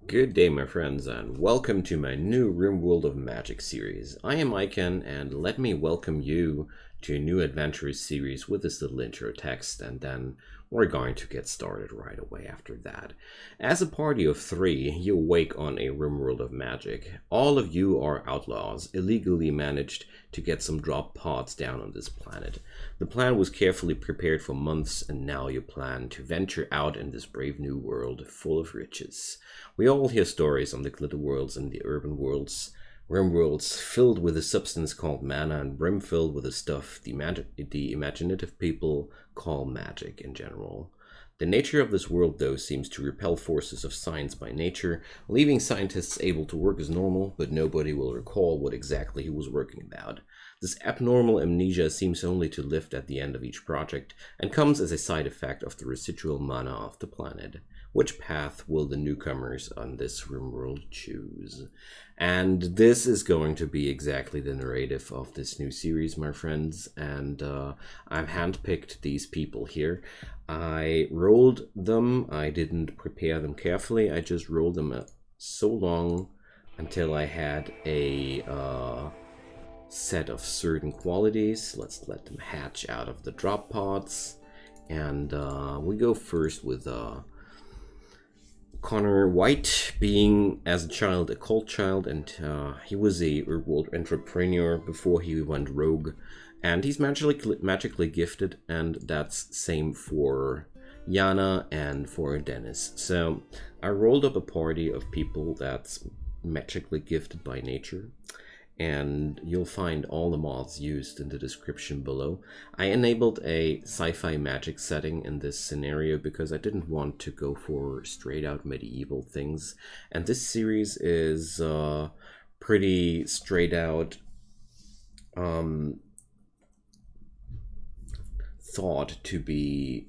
Good day, my friends, and welcome to my new Rimworld of Magic series. I am Iken, and let me welcome you to a new adventurous series with this little intro text, and then we're going to get started right away after that. As a party of 3, you awake on a Rimworld of Magic. All of you are outlaws, illegally managed to get some drop pods down on this planet. The plan was carefully prepared for months, and now you plan to venture out in this brave new world full of riches. We all hear stories on the glitter worlds and the urban worlds, rim worlds filled with a substance called mana and brim filled with the stuff the imaginative people call magic in general. The nature of this world, though, seems to repel forces of science by nature, leaving scientists able to work as normal, but nobody will recall what exactly he was working about. This abnormal amnesia seems only to lift at the end of each project, and comes as a side effect of the residual mana of the planet. Which path will the newcomers on this Rimworld choose? And this is going to be exactly the narrative of this new series, my friends, and I've handpicked these people here. I rolled them, I didn't prepare them carefully, I just rolled them so long until I had a set of certain qualities. Let's let them hatch out of the drop pods, and we go first with Connor White, being as a child a cult child, and he was a world entrepreneur before he went rogue, and he's magically gifted, and that's same for Yana and for Dennis. So I rolled up a party of people that's magically gifted by nature, and you'll find all the mods used in the description below. I enabled a sci-fi magic setting in this scenario because I didn't want to go for straight out medieval things, and this series is pretty straight out thought to be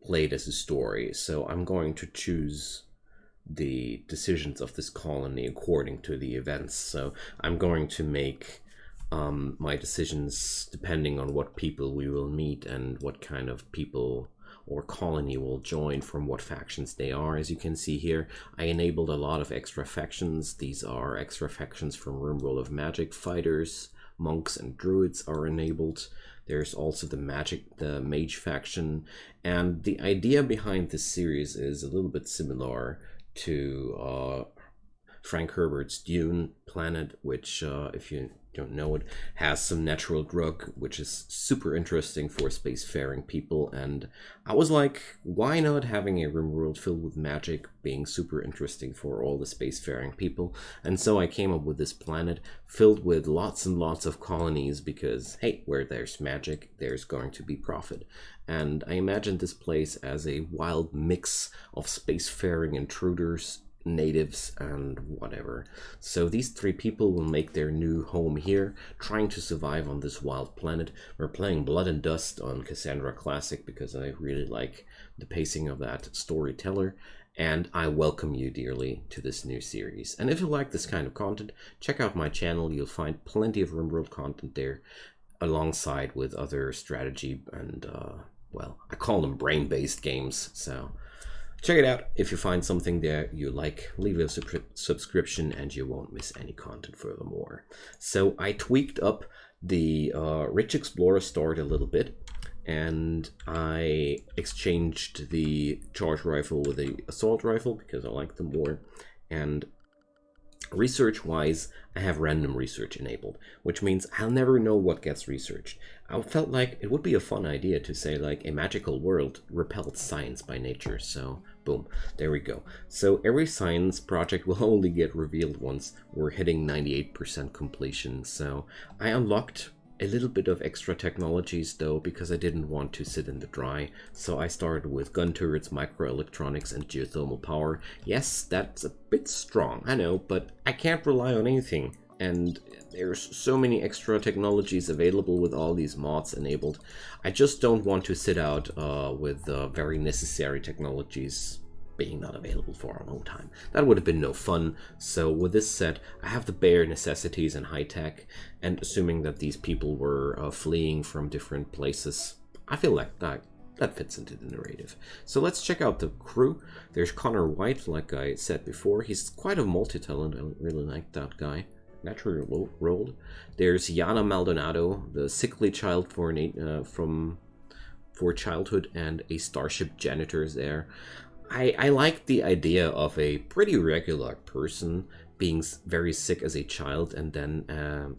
played as a story, so I'm going to choose the decisions of this colony according to the events. So I'm going to make my decisions depending on what people we will meet and what kind of people or colony will join from what factions they are. As you can see here, I enabled a lot of extra factions. These are extra factions from Rimworld of Magic. Fighters, monks, and druids are enabled. There's also the mage faction, and the idea behind this series is a little bit similar to Frank Herbert's Dune planet, which, if you don't know it, has some natural drug, which is super interesting for spacefaring people. And I was like, why not having a Rimworld filled with magic being super interesting for all the spacefaring people? And so I came up with this planet filled with lots and lots of colonies because, hey, where there's magic, there's going to be profit. And I imagined this place as a wild mix of spacefaring intruders, natives, and whatever. So these 3 people will make their new home here, trying to survive on this wild planet. We're playing Blood and Dust on Cassandra Classic because I really like the pacing of that storyteller, and I welcome you dearly to this new series. And if you like this kind of content, check out my channel. You'll find plenty of Rimworld content there, alongside with other strategy and well, I call them brain-based games. So check it out. If you find something there you like, leave a subscription and you won't miss any content furthermore. So I tweaked up the Rich Explorer start a little bit, and I exchanged the charge rifle with the assault rifle because I like them more. And research wise, I have random research enabled, which means I'll never know what gets researched. I felt like it would be a fun idea to say like a magical world repels science by nature. So boom, there we go. So every science project will only get revealed once we're hitting 98% completion. So I unlocked a little bit of extra technologies though, because I didn't want to sit in the dry. So I started with gun turrets, microelectronics, and geothermal power. Yes, that's a bit strong, I know, but I can't rely on anything. And there's so many extra technologies available with all these mods enabled. I just don't want to sit out with very necessary technologies being not available for a long time. That would have been no fun. So with this set, I have the bare necessities and high tech, and assuming that these people were fleeing from different places, I feel like that that fits into the narrative. So let's check out the crew. There's Connor White, like I said before. He's quite a multi-talent. I really like that guy. Naturally rolled. There's Yana Maldonado, the sickly child for childhood, and a starship janitor is there. I like the idea of a pretty regular person being very sick as a child, and then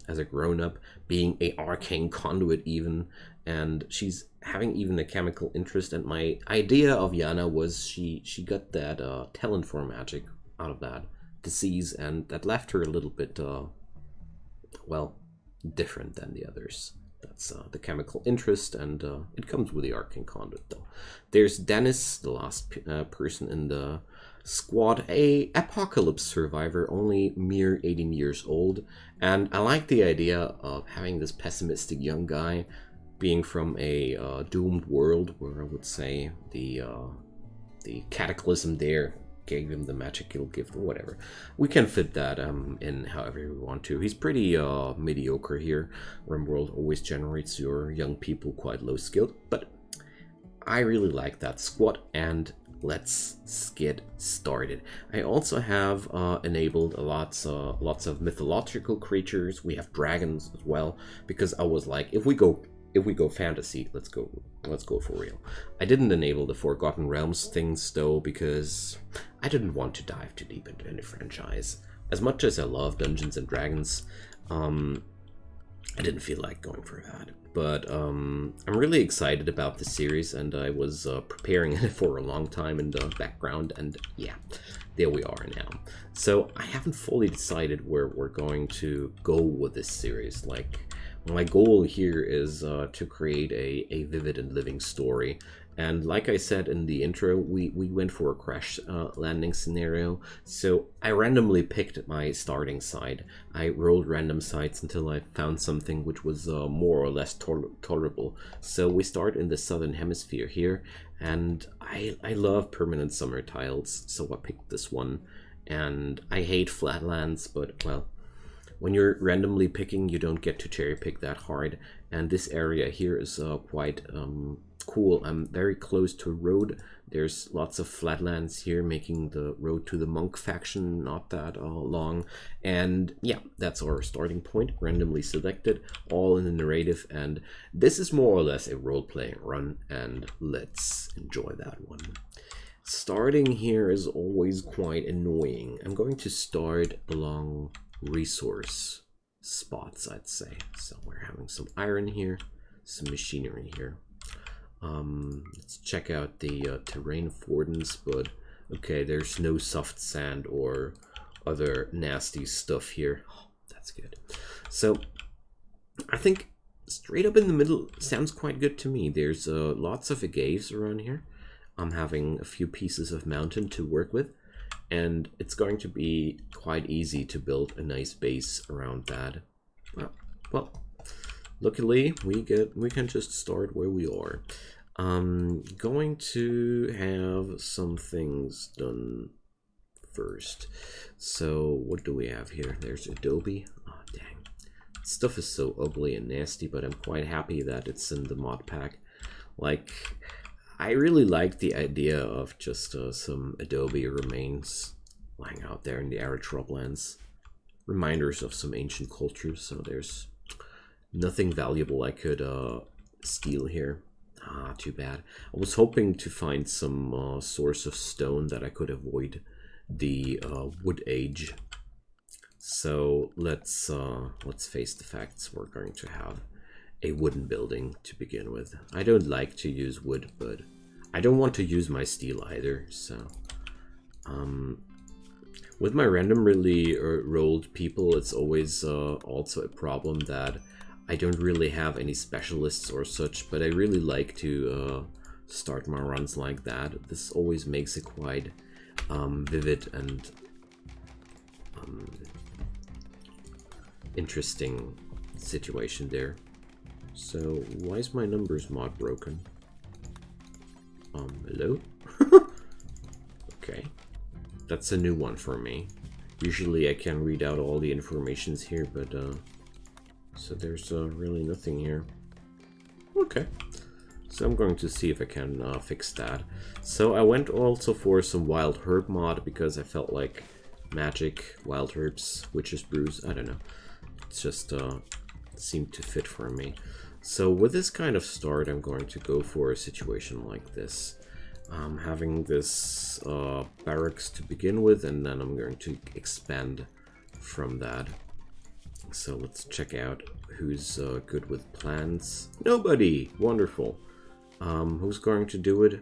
as a grown-up being a arcane conduit even, and she's having even a chemical interest. And my idea of Yana was she got that talent for magic out of that disease, and that left her a little bit well, different than the others. That's the chemical interest, and it comes with the arcane conduit though. There's Dennis, the last person in the squad, a apocalypse survivor, only mere 18 years old, and I like the idea of having this pessimistic young guy being from a doomed world where I would say the cataclysm there gave him the magical gift or whatever. We can fit that in however we want to. He's pretty mediocre here. Rimworld always generates your young people quite low skilled, but I really like that squad, and let's get started. I also have enabled lots of mythological creatures. We have dragons as well, because I was like, if we go fantasy, let's go for real. I didn't enable the Forgotten Realms things though, because I didn't want to dive too deep into any franchise. As much as I love Dungeons and Dragons, I didn't feel like going for that. But I'm really excited about the series, and I was preparing it for a long time in the background, and yeah, there we are now. So I haven't fully decided where we're going to go with this series. Like, my goal here is to create a vivid and living story. And like I said in the intro, we went for a crash landing scenario. So I randomly picked my starting side. I rolled random sites until I found something which was more or less tolerable. So we start in the southern hemisphere here. And I love permanent summer tiles, so I picked this one. And I hate flatlands, but well, when you're randomly picking, you don't get to cherry pick that hard. And this area here is quite cool. I'm very close to a road. There's lots of flatlands here, making the road to the monk faction not that long. And yeah, that's our starting point, randomly selected, all in the narrative. And this is more or less a role-playing run, and let's enjoy that one. Starting here is always quite annoying. I'm going to start along resource spots, I'd say. So we're having some iron here, some machinery here. Let's check out the terrain affordance, but okay, there's no soft sand or other nasty stuff here. Oh, that's good. So I think straight up in the middle sounds quite good to me. There's lots of agaves around here. I'm having a few pieces of mountain to work with, and it's going to be quite easy to build a nice base around that. Well, luckily we can just start where we are. Going to have some things done first. So what do we have here? There's Adobe. Oh dang, stuff is so ugly and nasty, but I'm quite happy that it's in the mod pack. Like, I really like the idea of just some Adobe remains lying out there in the arid shrublands. Reminders of some ancient cultures, so there's nothing valuable I could steal here. Ah, too bad. I was hoping to find some source of stone that I could avoid the wood age. So let's face the facts. We're going to have a wooden building to begin with. I don't like to use wood, but I don't want to use my steel either. So with my randomly rolled people, it's always also a problem that I don't really have any specialists or such, but I really like to start my runs like that. This always makes it quite vivid and interesting situation there. So why is my numbers mod broken? Hello? Okay, that's a new one for me. Usually I can read out all the informations here, but so there's really nothing here. Okay, So I'm going to see if I can fix that. So I went also for some wild herb mod because I felt like magic, wild herbs, witch's brews, I don't know. It just seemed to fit for me. So with this kind of start, I'm going to go for a situation like this. Having this barracks to begin with, and then I'm going to expand from that. So let's check out who's good with plans. Nobody! Wonderful. Who's going to do it?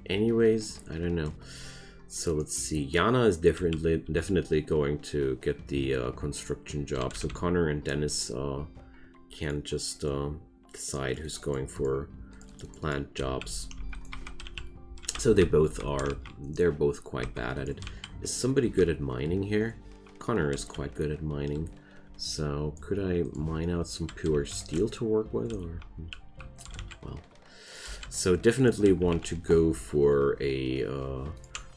Anyways, I don't know. So let's see. Yana is definitely going to get the construction job. So Connor and Dennis can just decide who's going for the plant jobs. So they're both quite bad at it. Is somebody good at mining here? Connor is quite good at mining. So could I mine out some pure steel to work with, or well, so definitely want to go for a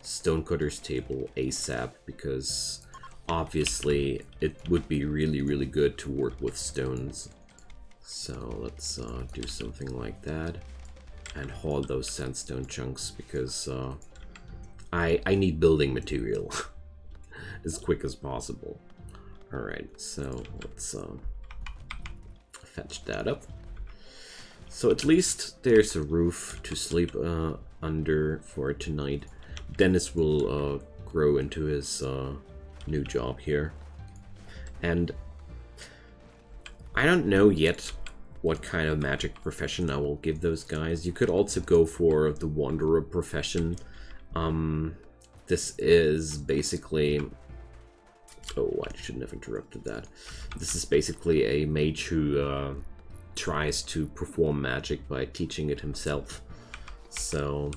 stonecutter's table ASAP, because obviously it would be really good to work with stones. So let's do something like that and haul those sandstone chunks, because I need building material as quick as possible. Alright, so let's fetch that up. So at least there's a roof to sleep under for tonight. Dennis will grow into his new job here. And I don't know yet what kind of magic profession I will give those guys. You could also go for the wanderer profession. This is basically... Oh, I shouldn't have interrupted that. This is basically a mage who tries to perform magic by teaching it himself. So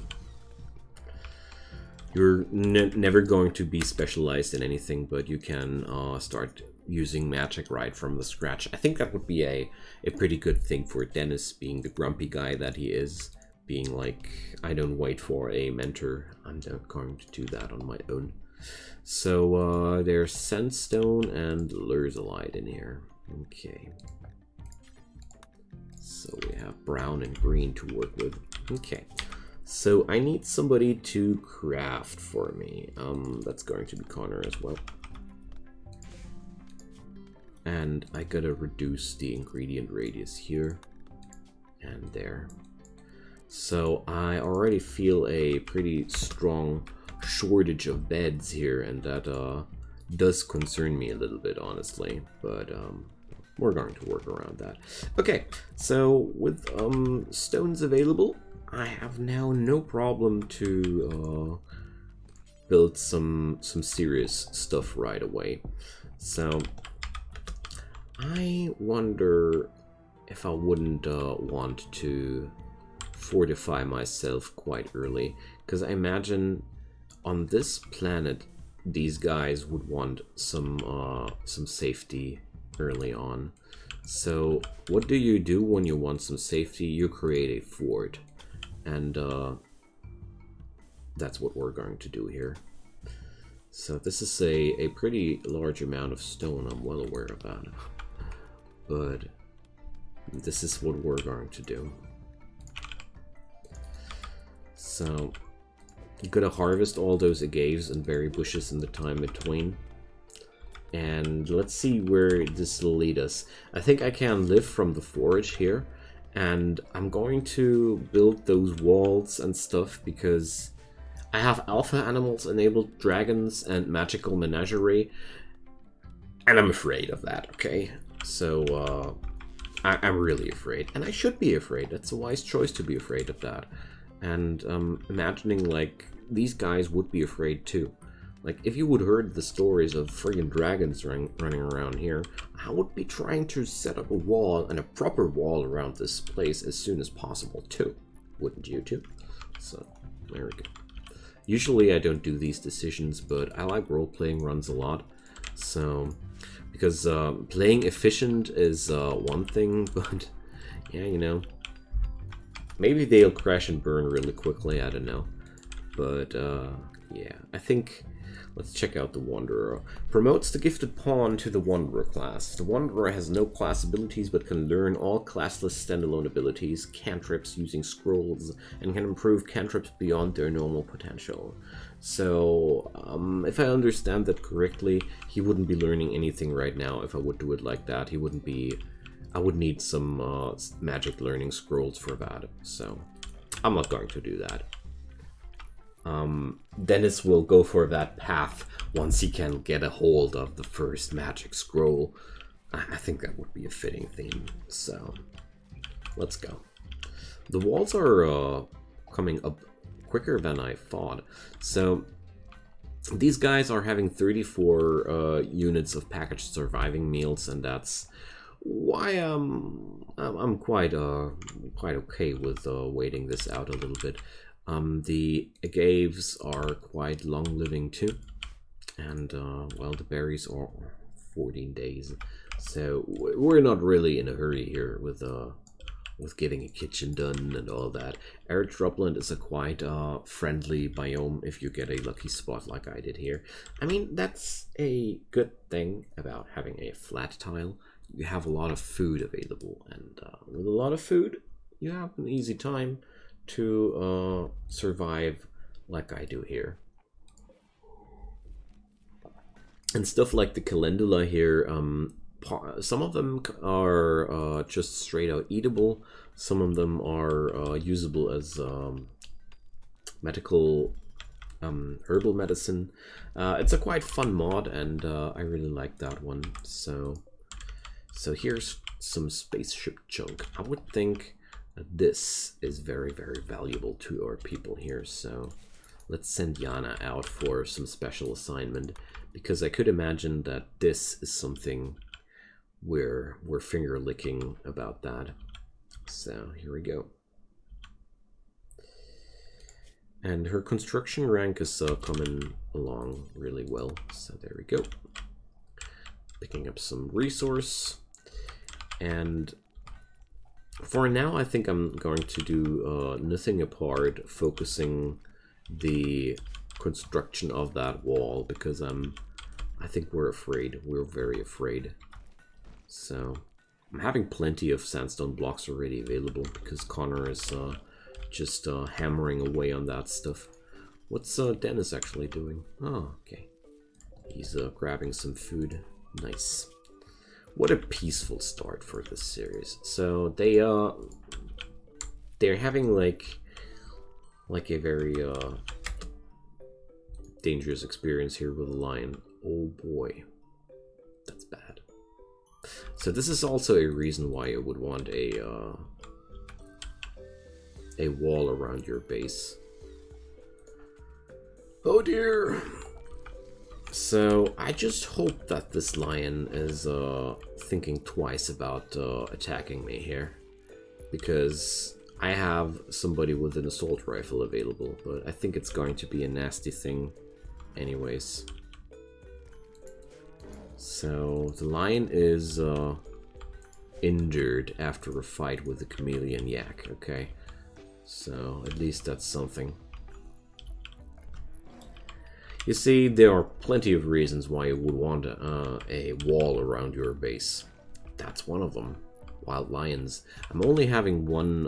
you're never going to be specialized in anything, but you can start using magic right from the scratch. I think that would be a pretty good thing for Dennis, being the grumpy guy that he is. Being like, I don't wait for a mentor, I'm not going to do that on my own. So there's sandstone and lurzolite in here. Okay. So we have brown and green to work with. Okay. So I need somebody to craft for me. That's going to be Connor as well. And I gotta reduce the ingredient radius here and there. So I already feel a pretty strong shortage of beds here, and that does concern me a little bit, honestly, but we're going to work around that. Okay, so with stones available, I have now no problem to build some serious stuff right away. So I wonder if I wouldn't want to fortify myself quite early, because I imagine on this planet these guys would want some safety early on. So what do you do when you want some safety? You create a fort, and that's what we're going to do here. So this is a pretty large amount of stone, I'm well aware of that, but this is what we're going to do. So I'm gonna harvest all those agaves and berry bushes in the time between, and let's see where this will lead us. I think I can live from the forage here, and I'm going to build those walls and stuff because I have alpha animals enabled, dragons and magical menagerie, and I'm afraid of that, okay? So I'm really afraid, and I should be afraid. That's a wise choice to be afraid of that. And imagining like these guys would be afraid too. Like if you would heard the stories of friggin' dragons running around here, I would be trying to set up a wall, and a proper wall around this place as soon as possible too. Wouldn't you too? So there we go. Usually I don't do these decisions, but I like role-playing runs a lot. So because playing efficient is one thing, but yeah, you know, maybe they'll crash and burn really quickly, I don't know. But yeah, I think Let's check out the Wanderer. Promotes the Gifted Pawn to the Wanderer class. The Wanderer has no class abilities but can learn all classless standalone abilities, cantrips using scrolls, and can improve cantrips beyond their normal potential. So, if I understand that correctly, he wouldn't be learning anything right now if I would do it like that. He wouldn't be... I would need some magic learning scrolls for that, so I'm not going to do that. Dennis will go for that path once he can get a hold of the first magic scroll. I think that would be a fitting theme, so let's go. The walls are coming up quicker than I thought. So these guys are having 34 units of packaged surviving meals, and that's why I'm quite okay with waiting this out a little bit. The agaves are quite long-living too, and well, the berries are 14 days, so we're not really in a hurry here with getting a kitchen done and all that. Arid Dropland is a quite friendly biome if you get a lucky spot like I did here. I mean, that's a good thing about having a flat tile. You have a lot of food available, and with a lot of food, you have an easy time to survive like I do here. And stuff like the calendula here, some of them are just straight out eatable, some of them are usable as medical herbal medicine. It's a quite fun mod, and I really like that one. So here's some spaceship junk. I would think this is very, very valuable to our people here, so let's send Yana out for some special assignment, because I could imagine that this is something we're finger licking about that. So here we go. And her construction rank is coming along really well, so there we go. Picking up some resource, and for now, I think I'm going to do nothing apart, focusing the construction of that wall, because I think we're afraid. We're very afraid. So I'm having plenty of sandstone blocks already available because Connor is just hammering away on that stuff. What's Dennis actually doing? Oh, okay. He's grabbing some food. Nice. What a peaceful start for this series. So they're having like a very dangerous experience here with a lion. Oh boy, that's bad. So this is also a reason why you would want a wall around your base. Oh dear. So I just hope that this lion is thinking twice about attacking me here, because I have somebody with an assault rifle available, but I think it's going to be a nasty thing anyways. So the lion is injured after a fight with the chameleon yak, okay? So at least that's something. You see, there are plenty of reasons why you would want a wall around your base. That's one of them. Wild lions. I'm only having one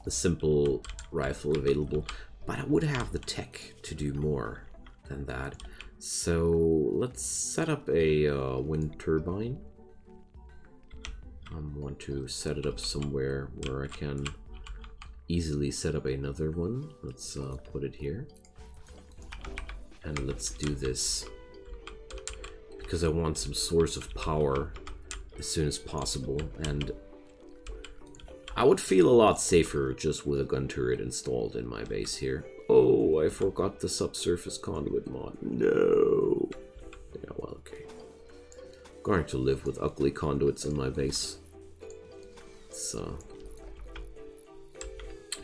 a simple rifle available, but I would have the tech to do more than that. So let's set up a wind turbine. I want to set it up somewhere where I can easily set up another one. Let's put it here. And let's do this because I want some source of power as soon as possible, and I would feel a lot safer just with a gun turret installed in my base here. Oh, I forgot the subsurface conduit mod. No. Yeah, well, okay. I'm going to live with ugly conduits in my base.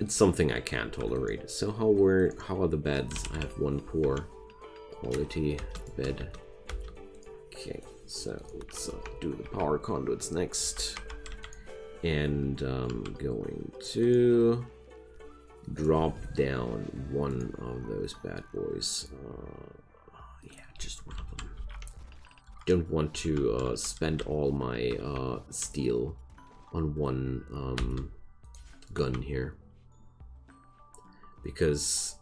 It's something I can't tolerate. So how are the beds? I have one poor quality bed. Okay, so let's do the power conduits next. And I'm going to drop down one of those bad boys. Yeah, just one of them. Don't want to spend all my steel on one gun here, because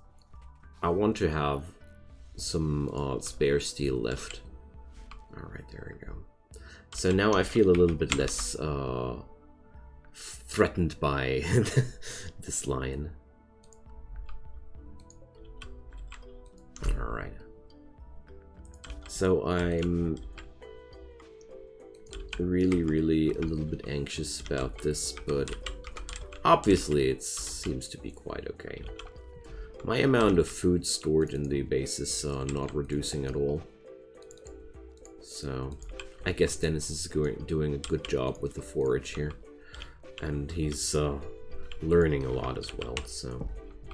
I want to have some spare steel left. Alright, there we go. So now I feel a little bit less threatened by this lion. Alright. So I'm really a little bit anxious about this, but obviously it seems to be quite okay. My amount of food stored in the base is not reducing at all. So I guess Dennis is doing a good job with the forage here. And he's learning a lot as well, so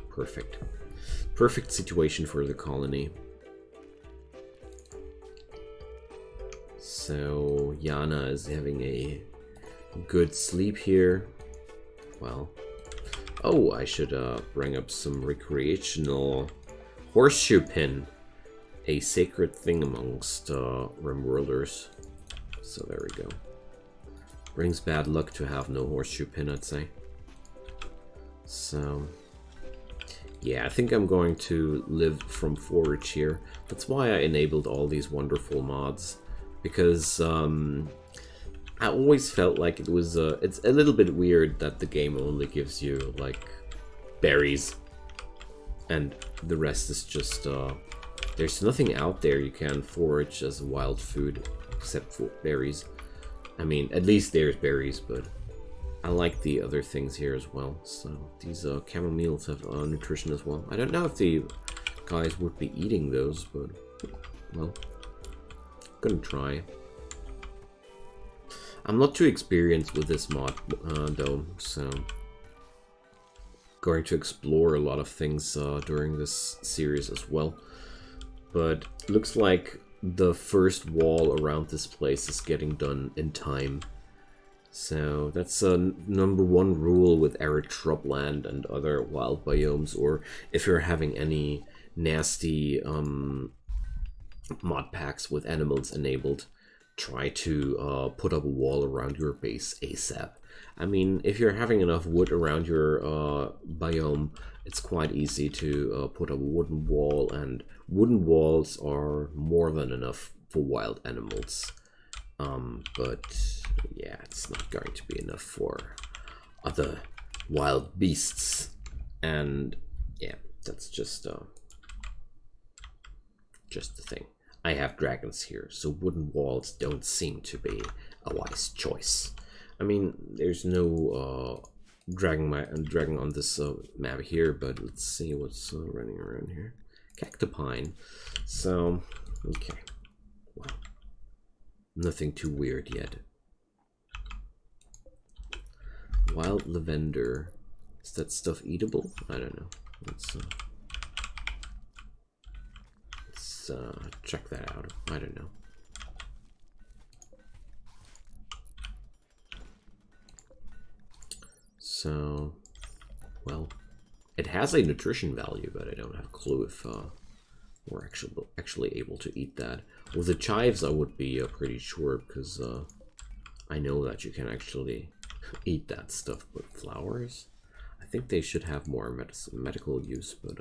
perfect. Perfect situation for the colony. So Yana is having a good sleep here. Well, oh, I should bring up some recreational horseshoe pin, a sacred thing amongst Rimworlders. So there we go. Brings bad luck to have no horseshoe pin, I'd say. So yeah, I think I'm going to live from forage here. That's why I enabled all these wonderful mods, because I always felt like it was it's a little bit weird that the game only gives you like berries and the rest is just there's nothing out there you can forage as wild food except for berries. I mean, at least there's berries, but I like the other things here as well. So these camomiles have nutrition as well. I don't know if the guys would be eating those, but well, gonna try. I'm not too experienced with this mod though, so going to explore a lot of things during this series as well. But looks like the first wall around this place is getting done in time. So that's #1 rule with arid shrubland and other wild biomes, or if you're having any nasty mod packs with animals enabled, try to put up a wall around your base ASAP. I mean, if you're having enough wood around your biome, it's quite easy to put up a wooden wall, and wooden walls are more than enough for wild animals. But yeah, it's not going to be enough for other wild beasts. And yeah, that's just the thing. I have dragons here, so wooden walls don't seem to be a wise choice. I mean, there's no dragon on this map here, but let's see what's running around here. Cactopine. So, okay. Wow. Nothing too weird yet. Wild lavender. Is that stuff eatable? I don't know. Let's check that out. I don't know. So, well, it has a nutrition value, but I don't have a clue if we're actually able to eat that. With the chives, I would be pretty sure, because I know that you can actually eat that stuff. But flowers, I think they should have more medical use, but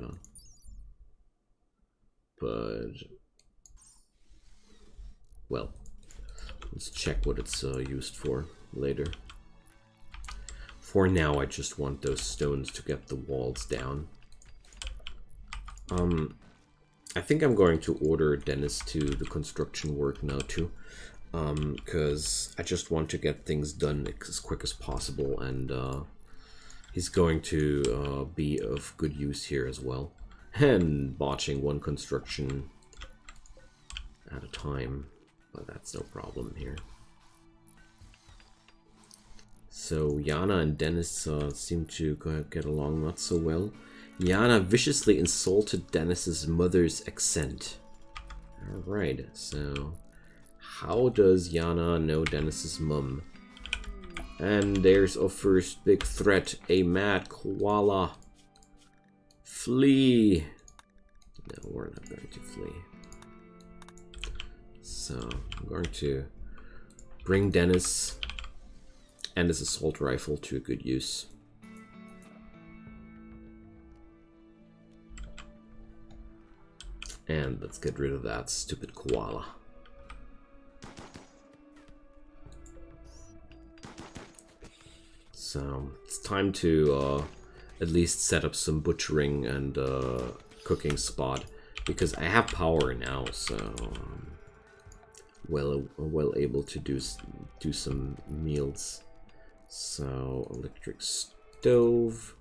well, let's check what it's used for later. For now, I just want those stones to get the walls down. I think I'm going to order Dennis to the construction work now too, because I just want to get things done as quick as possible, and he's going to be of good use here as well. And botching one construction at a time, but that's no problem here. So Yana and Dennis seem to get along not so well. Yana viciously insulted Dennis's mother's accent. Alright, so how does Yana know Dennis's mum? And there's our first big threat, a mad koala. flee. No, we're not going to flee. So I'm going to bring Dennis and his assault rifle to a good use. And let's get rid of that stupid koala. So it's time to at least set up some butchering and cooking spot, because I have power now, so well able to do some meals. So electric stove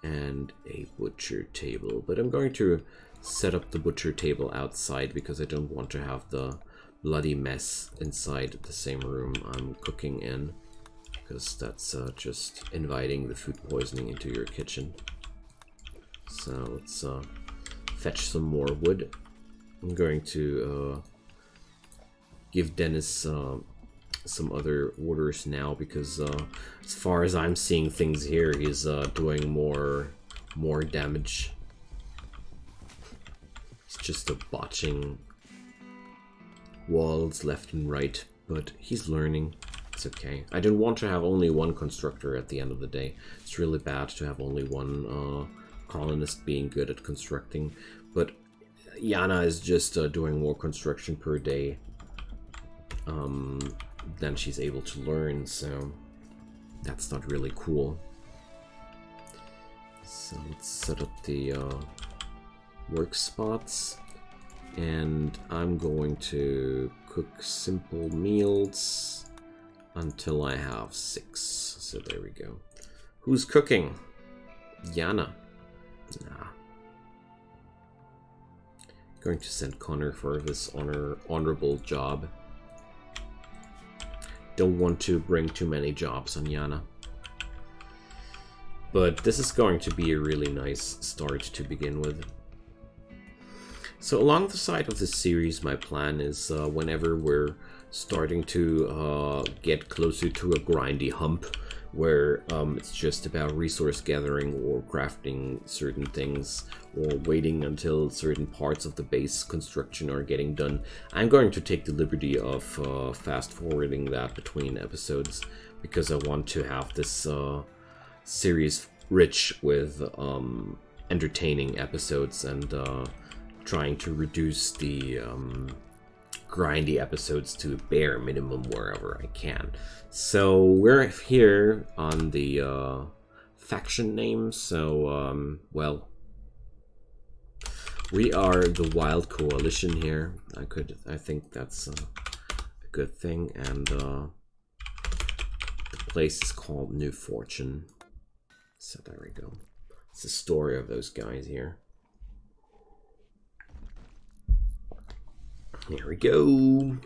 and a butcher table, but I'm going to set up the butcher table outside because I don't want to have the bloody mess inside the same room I'm cooking in, because that's just inviting the food poisoning into your kitchen. So let's fetch some more wood. I'm going to give Dennis some other orders now, because as far as I'm seeing things here, he's doing more damage. It's just botching walls left and right, but he's learning. It's okay. I didn't want to have only one constructor at the end of the day. It's really bad to have only one colonist being good at constructing, but Yana is just doing more construction per day than she's able to learn, so that's not really cool. So let's set up the work spots, and I'm going to cook simple meals until I have 6. So there we go. Who's cooking? Yana. Nah. Going to send Connor for this honorable job. Don't want to bring too many jobs on Yana. But this is going to be a really nice start to begin with. So along the side of this series, my plan is whenever we're starting to get closer to a grindy hump, where it's just about resource gathering or crafting certain things, or waiting until certain parts of the base construction are getting done, I'm going to take the liberty of fast forwarding that between episodes, because I want to have this series rich with entertaining episodes, and trying to reduce the grindy episodes to a bare minimum wherever I can. So we're here on the faction name, so well, we are the Wild Coalition here. I think that's a good thing, and the place is called New Fortune. So there we go. It's the story of those guys here. Here we go.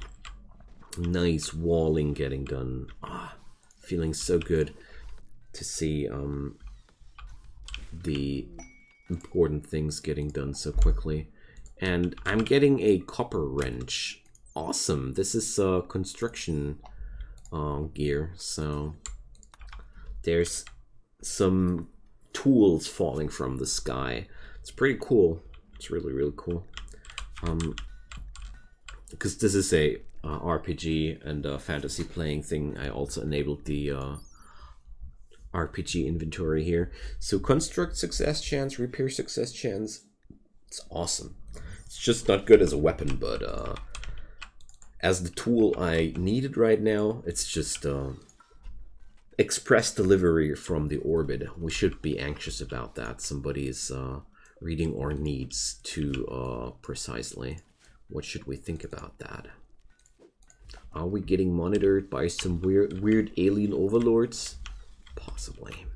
Nice walling getting done. Feeling so good to see the important things getting done so quickly. And I'm getting a copper wrench. Awesome. This is construction gear. So there's some tools falling from the sky. It's pretty cool. It's really, really cool. Because this is a RPG and fantasy playing thing, I also enabled the RPG inventory here. So construct success chance, repair success chance. It's awesome. It's just not good as a weapon, but as the tool I needed right now, it's just express delivery from the orbit. We should be anxious about that. Somebody is reading our needs too precisely. What should we think about that? Are we getting monitored by some weird alien overlords? Possibly.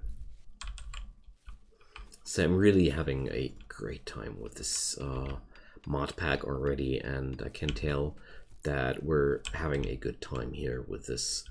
So I'm really having a great time with this mod pack already, and I can tell that we're having a good time here with this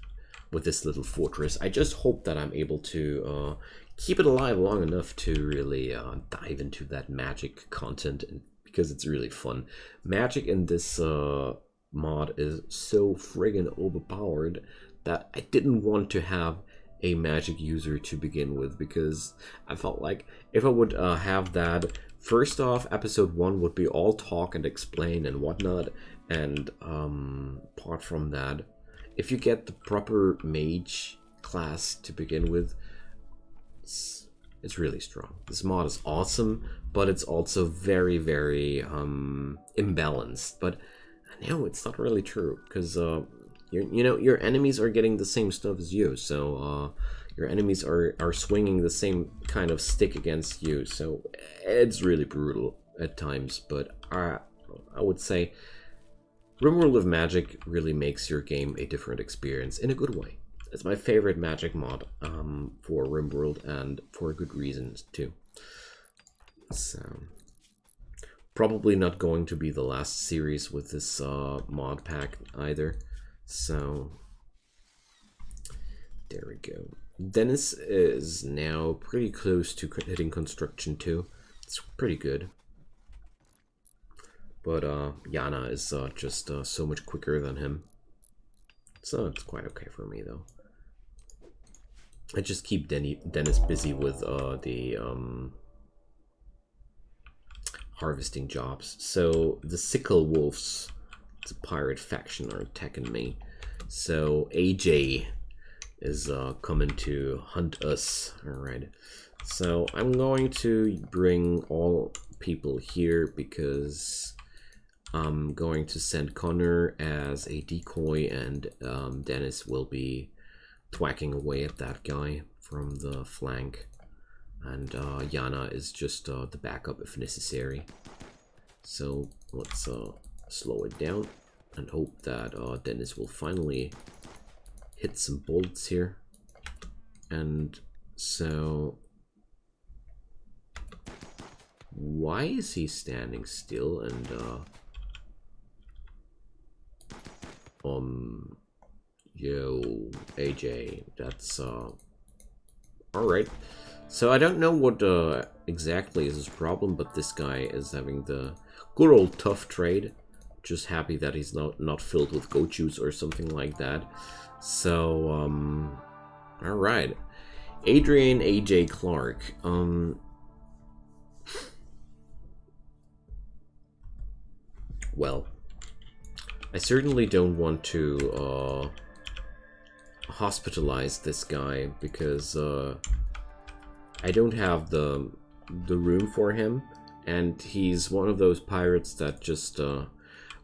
little fortress. I just hope that I'm able to keep it alive long enough to really dive into that magic content, because it's really fun. Magic in this mod is so friggin' overpowered that I didn't want to have a magic user to begin with, because I felt like if I would have that, first off, episode 1 would be all talk and explain and whatnot, and apart from that, if you get the proper mage class to begin with, it's really strong. This mod is awesome, but it's also very, very imbalanced. But no, it's not really true, because your enemies are getting the same stuff as you, so your enemies are swinging the same kind of stick against you, so it's really brutal at times. But I would say Rimworld of Magic really makes your game a different experience in a good way. It's my favorite Magic mod for Rimworld, and for good reasons too. So probably not going to be the last series with this mod pack either. So there we go. Dennis is now pretty close to hitting construction too. It's pretty good. But Yana is just so much quicker than him. So it's quite okay for me though. I just keep Dennis busy with the harvesting jobs. So the Sickle Wolves, the pirate faction, are attacking me. So AJ is coming to hunt us. Alright. So I'm going to bring all people here because I'm going to send Connor as a decoy, and Dennis will be thwacking away at that guy from the flank, and Yana is just the backup if necessary. So let's slow it down and hope that Dennis will finally hit some bolts here. And so why is he standing still? And yo, AJ, that's alright. So I don't know what exactly is his problem, but this guy is having the good old tough trade. Just happy that he's not filled with goat juice or something like that. So alright. Adrian AJ Clark. Well, I certainly don't want to hospitalize this guy, because I don't have the room for him, and he's one of those pirates that just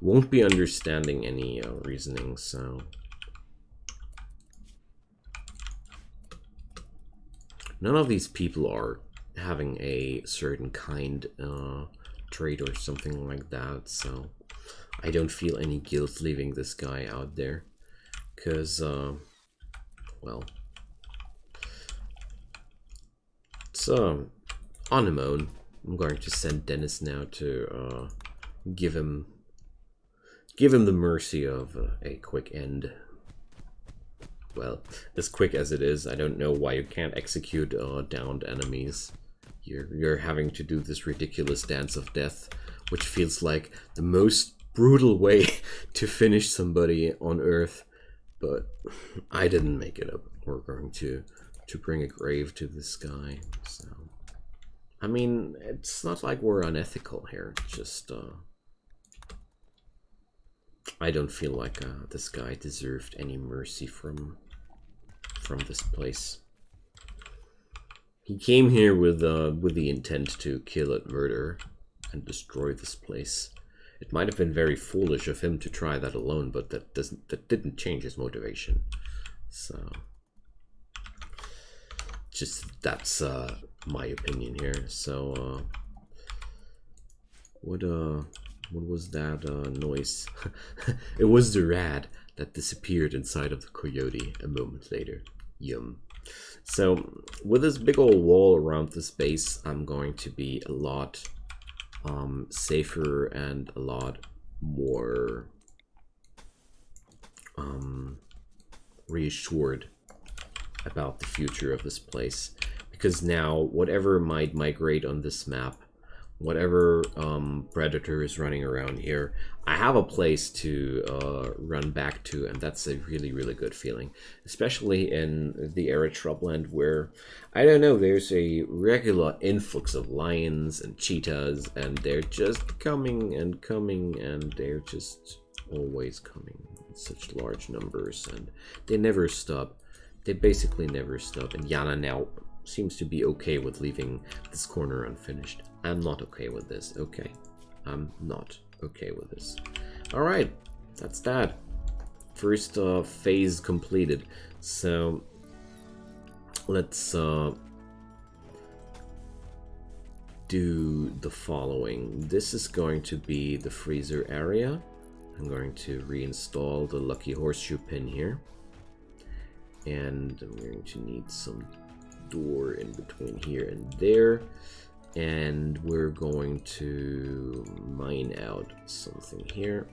won't be understanding any reasoning. So none of these people are having a certain kind trait or something like that, so I don't feel any guilt leaving this guy out there, because well, it's on him own. I'm going to send Dennis now to give him the mercy of a quick end. Well, as quick as it is, I don't know why you can't execute downed enemies. You're having to do this ridiculous dance of death, which feels like the most brutal way to finish somebody on Earth. But I didn't make it up. We're going to bring a grave to this guy. So, I mean, it's not like we're unethical here. It's just I don't feel like this guy deserved any mercy from this place. He came here with the intent to kill and murder and destroy this place. It might have been very foolish of him to try that alone, but that didn't change his motivation. So, just that's my opinion here. So, what was that noise? It was the rat that disappeared inside of the coyote a moment later. Yum. So, with this big old wall around this base, I'm going to be a lot safer and a lot more reassured about the future of this place, because now whatever might migrate on this map whatever predator is running around here, I have a place to run back to, and that's a really good feeling, especially in the arid shrubland where, I don't know, there's a regular influx of lions and cheetahs, and they're just coming and coming, and they're just always coming in such large numbers, and they never stop. They basically never stop. And Yana now seems to be okay with leaving this corner unfinished. I'm not okay with this. Okay, I'm not okay with this. All right, that's that. First phase completed. So let's do the following. This is going to be the freezer area. I'm going to reinstall the lucky horseshoe pin here, and I'm going to need some door in between here and there, and we're going to mine out something here.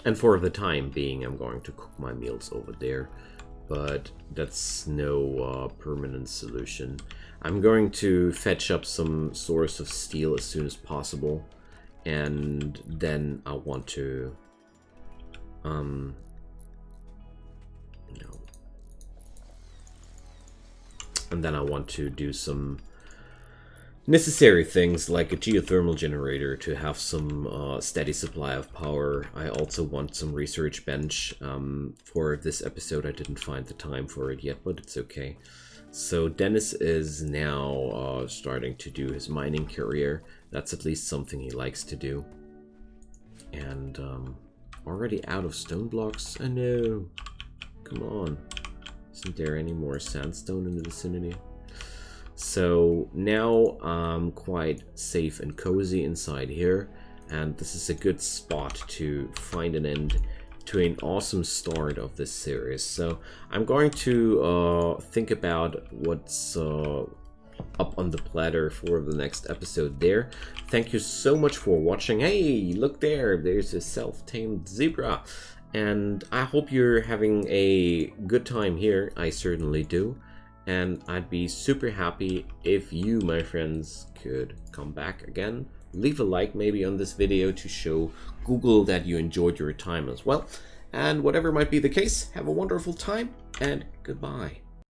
And for the time being, I'm going to cook my meals over there, but that's no permanent solution. I'm going to fetch up some source of steel as soon as possible, and then I want to and then I want to do some necessary things like a geothermal generator to have some steady supply of power. I also want some research bench. For this episode I didn't find the time for it yet, but it's okay. So Dennis is now starting to do his mining career. That's at least something he likes to do. And already out of stone blocks? I know. Come on. Isn't there any more sandstone in the vicinity? So now I'm quite safe and cozy inside here, and this is a good spot to find an end to an awesome start of this series. So I'm going to think about what's up on the platter for the next episode there. Thank you so much for watching. Hey, look there, there's a self-tamed zebra. And I hope you're having a good time here. I certainly do. And I'd be super happy if you, my friends, could come back again. Leave a like maybe on this video to show Google that you enjoyed your time as well. And whatever might be the case, have a wonderful time and goodbye.